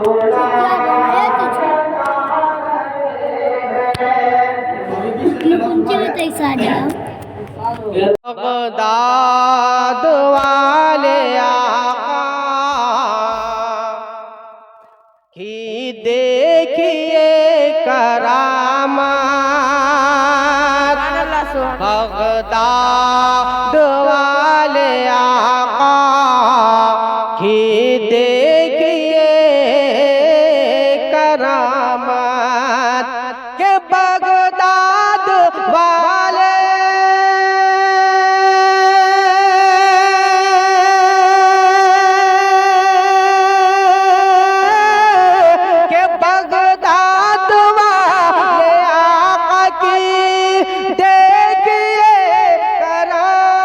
क्या बनाया तुझको? मुझे बताइए साजा। बगदाद वाले आका की देखिए करामात। बगदाद वाले आका की देखिए करामात के बगदाद वाले के बगदाद वाले आका की देखिए करामात।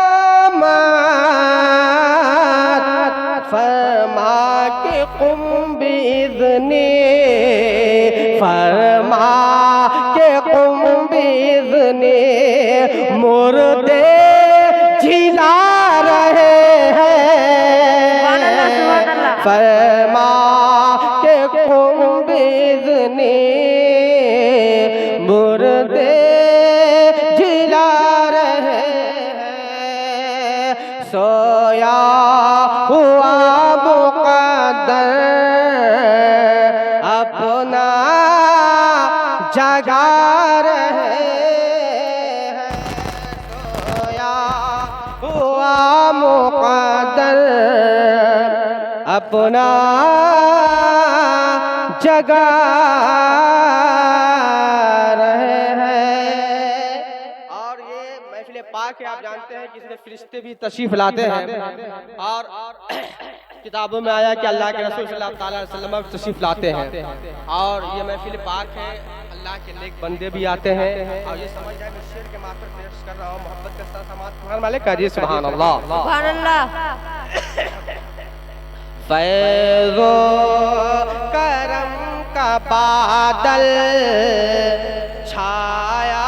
फरमा के कुम बिज़ने, फरमा के कुम बिज़ने मुर्दे जिला रहे हैं। फरमा के कुम बिज़ने मुर्दे जिला रहे हैं। सोया हुआ मुक़द्दर अपना जगा रहे हैं। सोया हुआ मुक़द्दर अपना जगा रहे हैं। और ये महफिल पाक है, आप जानते हैं कि इसमें फरिश्ते भी तशरीफ लाते हैं। और किताबों में आया कि अल्लाह के रसूल सल्लल्लाहु अलैहि वसल्लम तशरीफ लाते हैं। और ये महफिल पाक है, अल्लाह के नेक बंदे भी आते हैं। और ये समझ जाए मैं शेर के मात्र पेश कर रहा हूँ, मोहब्बत के साथ समाज सुभान मालिक का जी सुभान अल्लाह। सुभान अल्लाह। फैज़ो करम का बादल छाया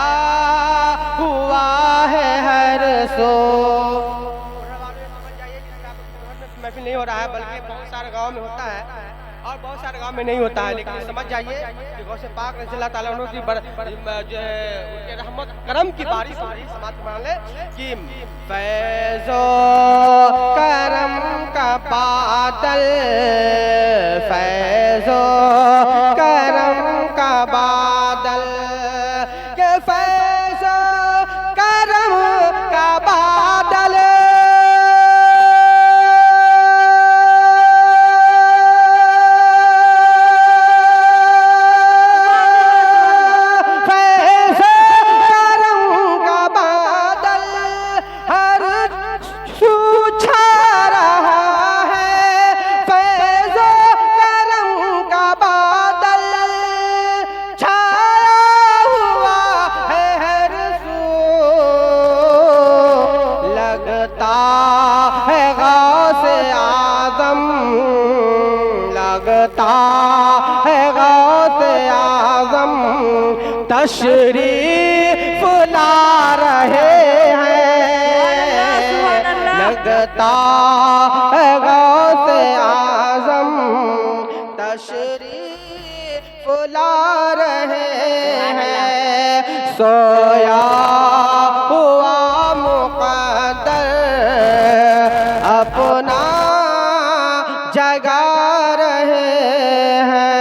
हुआ है हर सो। महफिल नहीं हो रहा है, बल्कि बहुत सारे गांव में होता है और बहुत सारे गांव में नहीं होता है। लेकिन समझ जाइए कि गौसे पाक रज़ियल्लाहु ताला अन्हु की जो है उनके रहमत करम की बारिश हो रही। समाज मान ले कि फैज़ो करम का बादल, फैज़ो करम का बादल के फैज़ो करम का बादल तशरीफ ला रहे हैं। लगता है गौसे आज़म तशरीफ ला रहे हैं। सोया हुआ मुक़द्दर अपना जगा रहे हैं।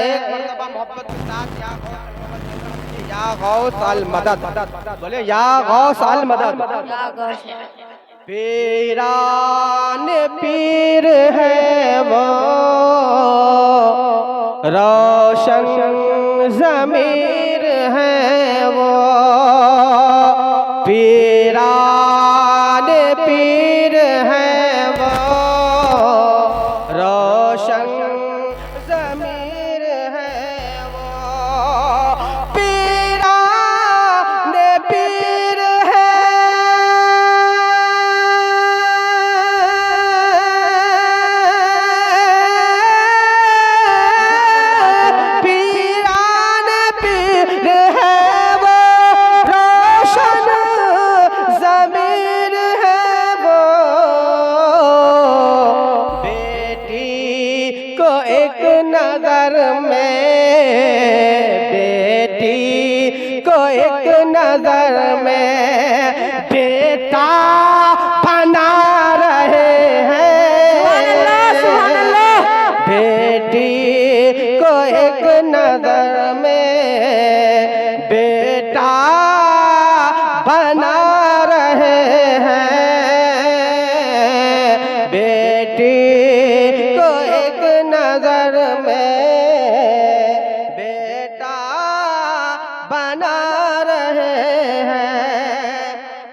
एक मर्तबा मोहब्बत के साथ या गौस अल मदद बोले, या गौस अल मदद। पीरान पीर है वो रोशन ज़मीर है वो। पीरान पीर है वो रोशन ज़मीर है वो। पीरान पीर है पीरान पीर एक नजर में, बेटी को एक नजर में बेटा बना रहे हैं। बेटी को एक नजर में बेटा बना रहे हैं। बेटी को एक नजर में बेटा बना रहे हैं।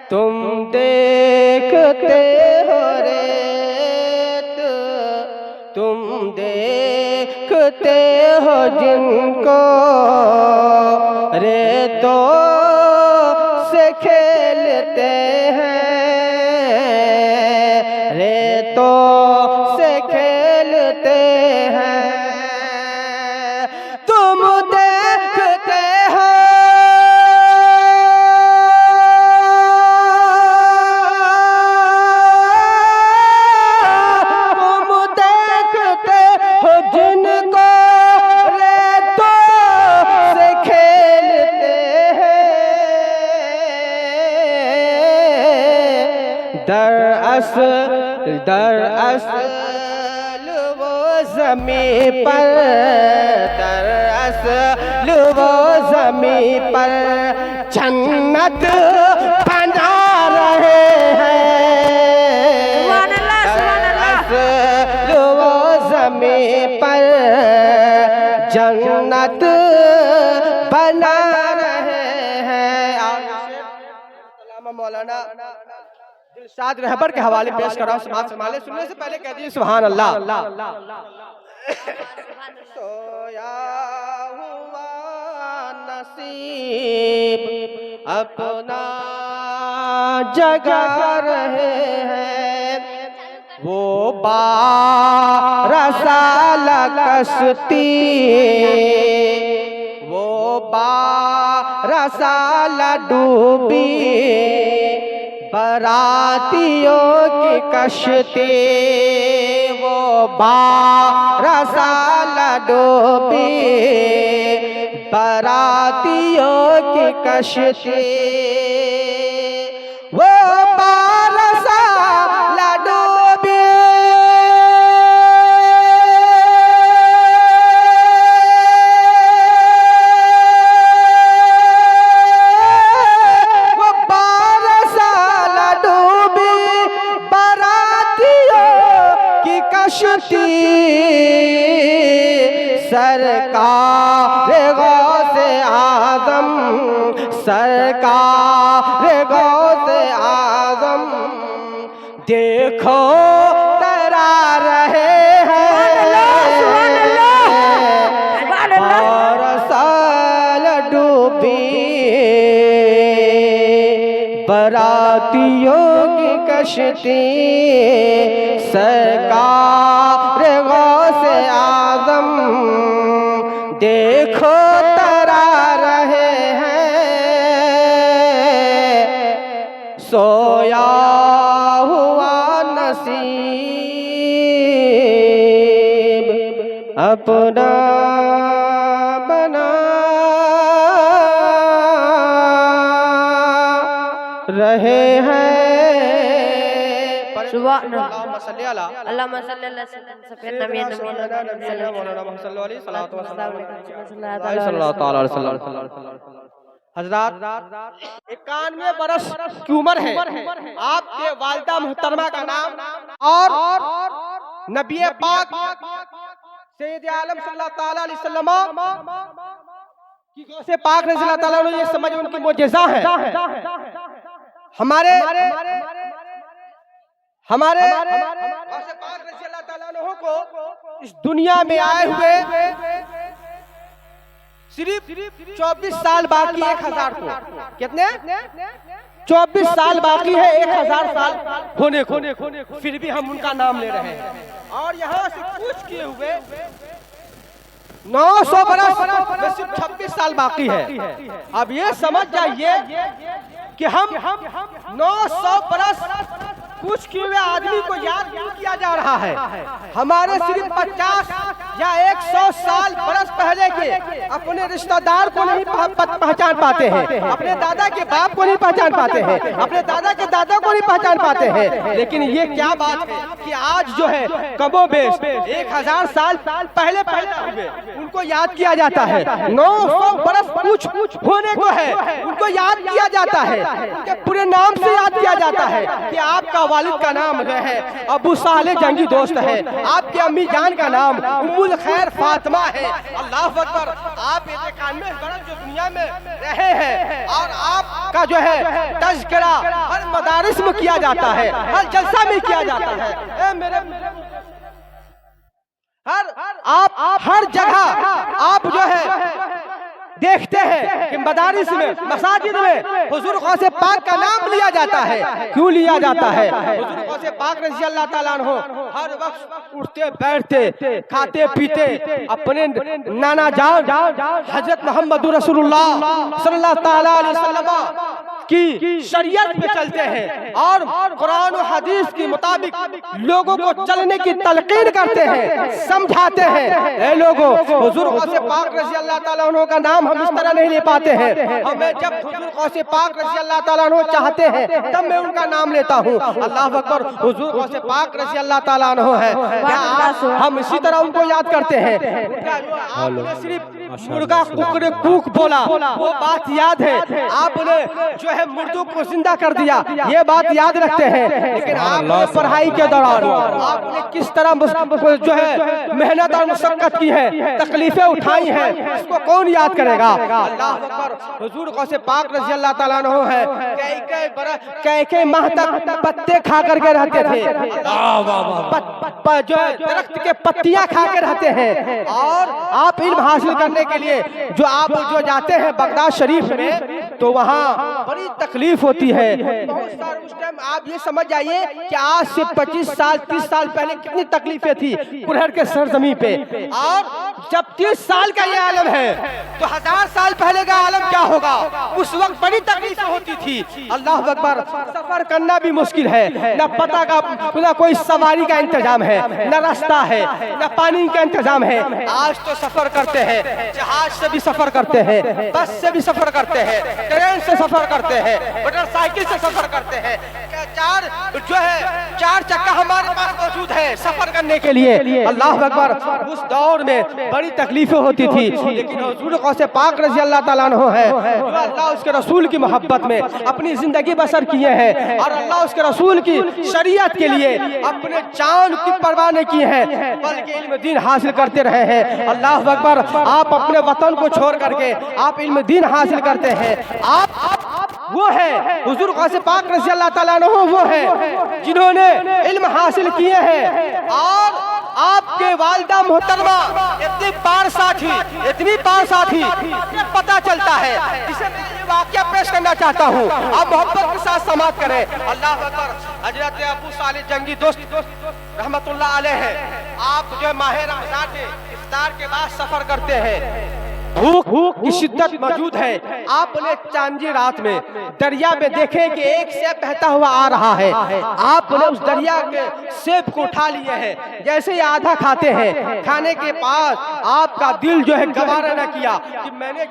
तुम देखते हो रेत, तुम देखते हो जिनको रेतों से खेलते हैं, रेतों से खेलते हैं। तुम देखते हो जिनको रेतों से खेलते हैं। दरअसल वो ज़मीं पर, दरअसल वो ज़मीं पर जन्नत बना रहे हैं। दरअसल वो ज़मीं पर जन्नत बना रहे हैं। मौलाना दिलशाद रहबर के हवाले पेश कर रहा हूं। समाज संभाले, सुनने से पहले कह दीजिए सुभान अल्लाह। सोया हुआ नसीब अपना जगा रहे हैं। वो 12 साल कश्ती, वो 12 साल डूबी बरातियों की कश्ती, वो 12 साल डूबी बरातियों की कश्ती, वो 12 साल डूबी सरकार गौसे आज़म, सरकार गौसे आज़म देखो तरा रहे हैं। और साल डूबी बरातियों की कश्ती, सरकार गौसे आज़म देखो तरा रहे हैं। सोया हुआ नसीब अपना बना रहे हैं। हज़रात 91 बरस की उम्र है आपके वालिदा मुहतरमा का नाम, और नबी पाक सैयद आलम सल्लल्लाहु अलैहि वसल्लम की गौसे पाक रज़ियल्लाहु ताला अन्हु, ये समझ उनकी मोजेज़ा है। हमारे गौसे पाक रज़ियल्लाहु ताला अन्हु को इस दुनिया में आए हुए सिर्फ 24 साल बाकी, 1000 को कितने 24 साल बाकी है 1000 साल होने को, फिर भी हम उनका नाम ले रहे हैं। और यहाँ से कुछ किए हुए 900 बरस में सिर्फ 26 साल बाकी है। अब ये समझ जाइए कि हम 900 बरस कुछ किए हुए आदमी को याद क्यों किया जा रहा है? हमारे सिर्फ 50 या 100 साल बरस पहले के अपने रिश्तेदार को नहीं पहचान पाते हैं, अपने दादा के बाप को नहीं पहचान पाते हैं, अपने दादा के दादा को नहीं पहचान पाते हैं। लेकिन ये क्या बात है कि आज जो है कमोबेश 1000 साल पहले हुए उनको याद किया जाता है। 900 बरस कुछ होने को है, उनको याद किया जाता है, उनके पूरे नाम से याद किया जाता है कि आपका वालिद का नाम है अबू साले जंगी दोस्त है, आपकी अम्मी जान का नाम उम्मुल खैर फातिमा है। अल्लाह अकबर। आप 91 बरस जो दुनिया में रहे हैं और आपका जो है तज़किरा हर मदारिस में किया जाता है, हर जलसा में किया जाता है। आप हर जगह आप जो है देखते हैं कि मदारिस में, मसाजिद में हुजूर गौसे पाक का नाम लिया जाता है। क्यों लिया जाता है? हुजूर गौसे पाक रज़ी अल्लाह ताला अन्हु हर वक्त उठते बैठते खाते पीते अपने नाना जान हजरत मोहम्मद रसूलुल्लाह सल्लल्लाहु ताला अलैहि वसल्लम की शरीयत पे चलते हैं और कुरान और हदीस के मुताबिक लोगों को चलने की तलकीन करते हैं, समझाते हैं। ए लोगों, हुजूर गौसे पाक रज़ी अल्लाह ताला अन्हु का नाम हम इस तरह नहीं ले पाते हैं। हमें जब हुजूर गौसे पाक रज़ी अल्लाह ताला अन्हु चाहते हैं तब मैं उनका नाम लेता हूँ। अल्लाह अकबर। हुजूर गौसे पाक रज़ी अल्लाह ताला अन्हु है, क्या हम इसी तरह उनको याद करते हैं? आपने सिर्फ मुर्गा कुकड़े कूक बोला, वो बात याद है। आपने जो है मुर्दों को जिंदा कर दिया, ये बात याद रखते हैं। लेकिन आपने पढ़ाई के दौरान आपने किस तरह जो है मेहनत और मशक्कत की है, तकलीफें उठाई हैं, इसको कौन याद करेगा? अल्लाह अकबर। हुजूर गौसे पाक रज़ी अल्लाह ताला अन्हु है, कई माह तक पत्ते खा करके रहते थे, जो है दरख्त के पत्तियां खा के रहते हैं। और आप इल्म हासिल करने के लिए जो जाते हैं बगदाद शरीफ में, तो वहाँ बड़ी तकलीफ होती है। बहुत सारे उस टाइम आप ये समझ जाइए कि आज से 25 साल 30 साल पहले कितनी तकलीफें थी कुरहर के सरजमी पे, और जब 30 साल का ये आलम है तो 1000 साल पहले का आलम क्या होगा? उस वक्त बड़ी तकलीफ होती थी। अल्लाह अकबर। सफर करना भी मुश्किल है, न पता का न कोई सवारी का इंतजाम है, न रास्ता है, न पानी का इंतजाम है। आज तो सफर करते हैं, जहाज से भी सफर करते हैं, बस से भी सफर करते हैं, ट्रेन से सफर करते हैं, मोटरसाइकिल से सफर करते हैं। चार चक्का हमारे पास मौजूद है सफर करने के लिए। अल्लाह अकबर। उस दौर में बड़ी तकलीफें होती थी, लेकिन हुजूर गौसे पाक रज़ी अल्लाह ताला अन्हु है, अल्लाह उसके रसूल की मोहब्बत में अपनी जिंदगी बसर किए हैं और अल्लाह उसके रसूल की शरीयत के लिए अपने जान की परवाह नहीं की है, बल्कि इल्म दीन हासिल करते रहे हैं। अल्लाह अकबर। आप अपने वतन को छोड़ करके आप इल्म दीन हासिल करते हैं। आप वो है हुजूर गौसे पाक रज़ी अल्लाह ताला अन्हु, वो है जिन्होंने इल्म हासिल किए हैं। और आपके वालिदा मोहतरमा इतनी पारसा थी, पता चलता है। इसे मैं ये वाक़या पेश करना चाहता हूँ, आप मोहब्बत के साथ समाप्त करें। अल्लाह अकबर। हजरत अबू साले जंगी दोस्त रहमतुल्लाह अलैह है, आप जो माह रमज़ान में इफ्तार के बाद सफर करते हैं, भूख की शिद्दत मौजूद है। आपने चांदी रात में दरिया में देखे कि एक सेब बहता हुआ आ रहा है, आपने उस दरिया के सेब को उठा लिए हैं। जैसे ही आधा खाते हैं, खाने के पास आपका दिल जो है गवारा न किया कि मैंने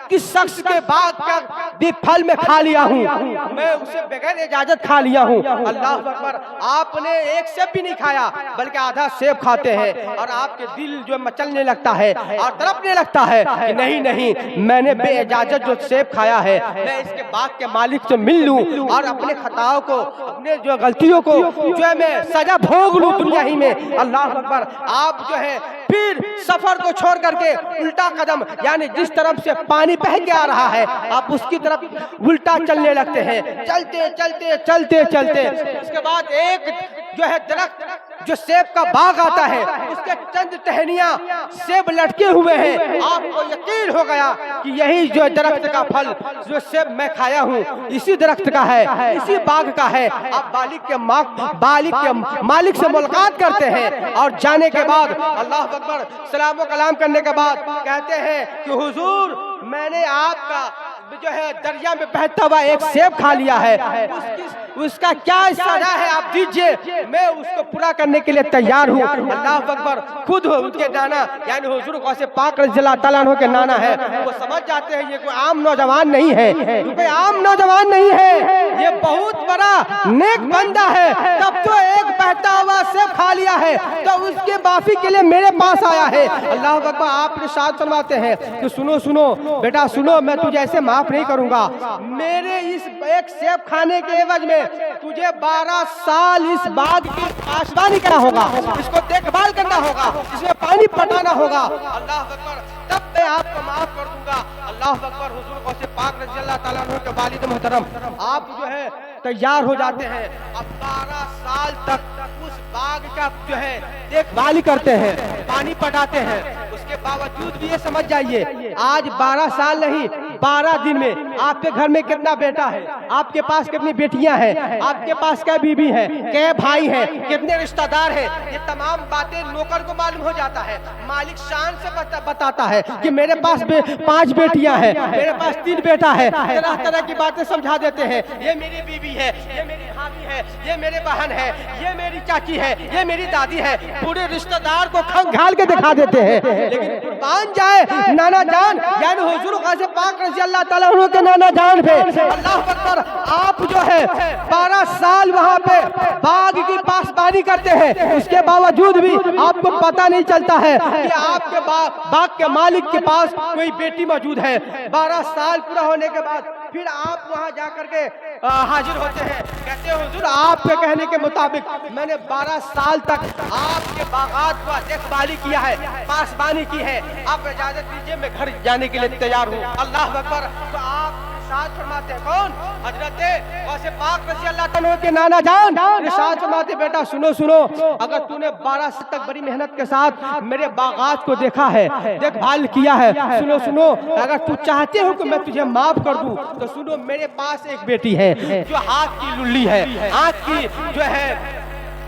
किस शख्स के बाग का भी फल में खा लिया हूँ, मैं उसे बगैर इजाजत खा लिया हूँ। अल्लाह अकबर। आपने एक सेब भी नहीं खाया बल्कि आधा सेब खाते हैं और आपके दिल जो मचलने लगता है और तड़पने लगता है कि नहीं, मैंने बेइजाजत जो सेब खाया है, मैं इसके बाग के मालिक से मिल लूं और अपने खताओं को, अपने जो गलतियों को जो है मैं सजा भोग लूं दुनिया ही में। अल्लाह अकबर। आप जो है फिर सफर को छोड़ करके उल्टा कदम, यानी जिस तरफ से पानी बह के आ रहा है आप उसकी तरफ उल्टा चलने लगते हैं। चलते उसके बाद एक जो है दरख्त जो सेब का बाग आता है, उसके चंद टहनियां सेब लटके हुए हैं। आपको यकीन हो गया कि यही जो दरख्त का फल जो सेब मैं खाया हूँ इसी दरख्त का है, इसी बाग का है। आप मालिक के मालिक से मुलाकात करते हैं और जाने के बाद अल्लाह अकबर सलाम कलाम करने के बाद कहते हैं कि हुजूर मैंने आपका जो है दरिया में बहता हुआ एक सेब खा लिया है। उसका क्या सजा है आप दीजिए, मैं उसको पूरा करने के लिए तैयार हूँ। अल्लाह अकबर। खुद उनके नाना यानी हुजूर गौसे पाक रज़ियल्लाहु ताला अन्हु के नाना है, वो समझ जाते हैं ये कोई आम नौजवान नहीं है, कोई आम नौजवान नहीं है, ये बहुत बड़ा नेक बंदा है। तब तो एक बहता हुआ सेब खा लिया है तो उसके माफी के लिए मेरे पास आया है। अल्लाह अकबर। आप इरशाद फरमाते हैं कि सुनो सुनो बेटा सुनो, मैं तुझे ऐसे माफ नहीं करूंगा। मेरे इस एक सेब खाने के एवज में तुझे 12 साल इस बाग की पासबानी करना होगा, इसको देखभाल करना होगा, इसमें पानी पटाना होगा। अल्लाह अकबर। तब मैं आपको माफ कर दूंगा। अल्लाह अकबर। हुजूर गौसे पाक रज़ियल्लाहु ताला अन्हु के वालिद मोहतरम आप जो है तैयार हो जाते हैं। अब 12 साल तक उस बाग का जो है देखभाल करते हैं, पानी पटाते हैं। उसके बावजूद भी ये समझ जाइए आज 12 साल नहीं 12 दिन में आपके घर में कितना बेटा है, आपके पास कितनी बेटियां हैं, आपके पास क्या बीबी है, क्या भाई है, कितने रिश्तेदार हैं, ये तमाम बातें नौकर को मालूम हो जाता है। मालिक शान से बताता है कि मेरे पास 5 बेटियां हैं, मेरे पास 3 बेटा है, तरह तरह की बातें समझा देते हैं। ये मेरी बीबी है, ये मेरी भाभी है, ये मेरे बहन है, ये मेरी चाची है, ये मेरी दादी है, पूरे रिश्तेदार को खंगाल के दिखा देते हैं। लेकिन कुर्बान जाए नाना जान यानी हुजूर गौसे पाक रज़ियल्लाहु ताला अन्हु के नाना जान पे। अल्लाह अकबर। आप जो है 12 साल वहाँ पे बाग की पासबानी करते हैं, उसके बावजूद भी आपको पता नहीं चलता है कि आपके बाग के मालिक के पास कोई बेटी मौजूद है। 12 साल पूरा होने के बाद फिर आप वहाँ जाकर के हाजिर होते हैं, कहते हैं हुजूर आपके कहने के मुताबिक मैंने 12 साल तक आपके बागात का देखभाली किया है, पासबानी की है, आप इजाजत दीजिए मैं घर जाने के लिए तैयार हूँ। अल्लाह अकबर। तो आप इरशाद फरमाते हैं कौन? हजरत गौसे पाक रज़ियल्लाहु ताला अन्हु के नाना जान इरशाद फरमाते बेटा सुनो सुनो, अगर तूने 12 साल तक बड़ी मेहनत के साथ मेरे बागात को देखा है, देखभाल किया है, सुनो सुनो, अगर तू चाहते हो कि मैं तुझे माफ कर दूं तो सुनो मेरे पास एक बेटी है जो हाथ की लुल्ली है, आँख की जो है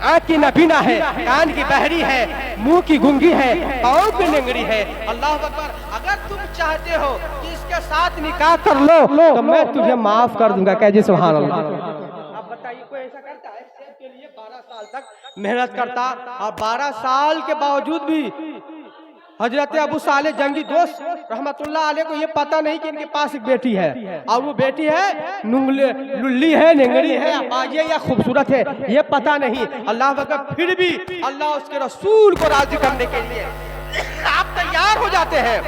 आँख की नबीना है, कान की बहरी है, मुंह की गुंगी है, पाँव की लंगड़ी है। अल्लाह अकबर। अगर तुम चाहते हो कि इसके साथ निकाह कर लो तो मैं तुझे माफ कर दूंगा। कह जी सुभान अल्लाह। आप बताइए कोई ऐसा करता है? सेब के लिए 12 साल तक मेहनत करता और 12 साल के बावजूद भी हजरत अबू साले जंगी दोस्त रहमतुल्लाह अलैह को ये पता नहीं कि इनके पास एक बेटी है और वो बेटी है लुल्ली है, नेंगड़ी है, अपाहिज है या खूबसूरत है, ये पता नहीं। अल्लाह अकबर। फिर भी अल्लाह उसके रसूल को राजी करने के लिए आप तैयार हो जाते हैं।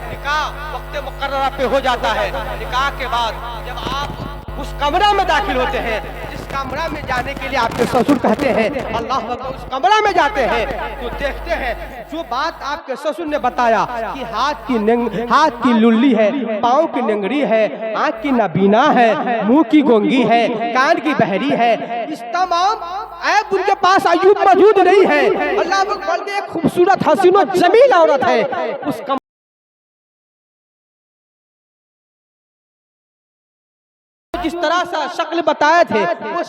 निकाह वक्त मुकर्ररा पे हो जाता है। निकाह के बाद जब आप उस कमरा में दाखिल होते हैं, जिस कमरा में जाने के लिए आपके ससुर कहते हैं, अल्लाह अकबर, उस कमरा में जाते हैं तो देखते हैं जो बात आपके ससुर ने बताया कि हाथ की लुल्ली है, पाँव की नेंगड़ी है, आँख की नबीना है, मुंह की गोंगी है, कान की बहरी है, इस तमाम ऐब उनके पास अयूब मौजूद नहीं है। अल्लाह अकबर। एक खूबसूरत हसीनो जमील औरत है, उस जिस तरह से शक्ल बताए थे वो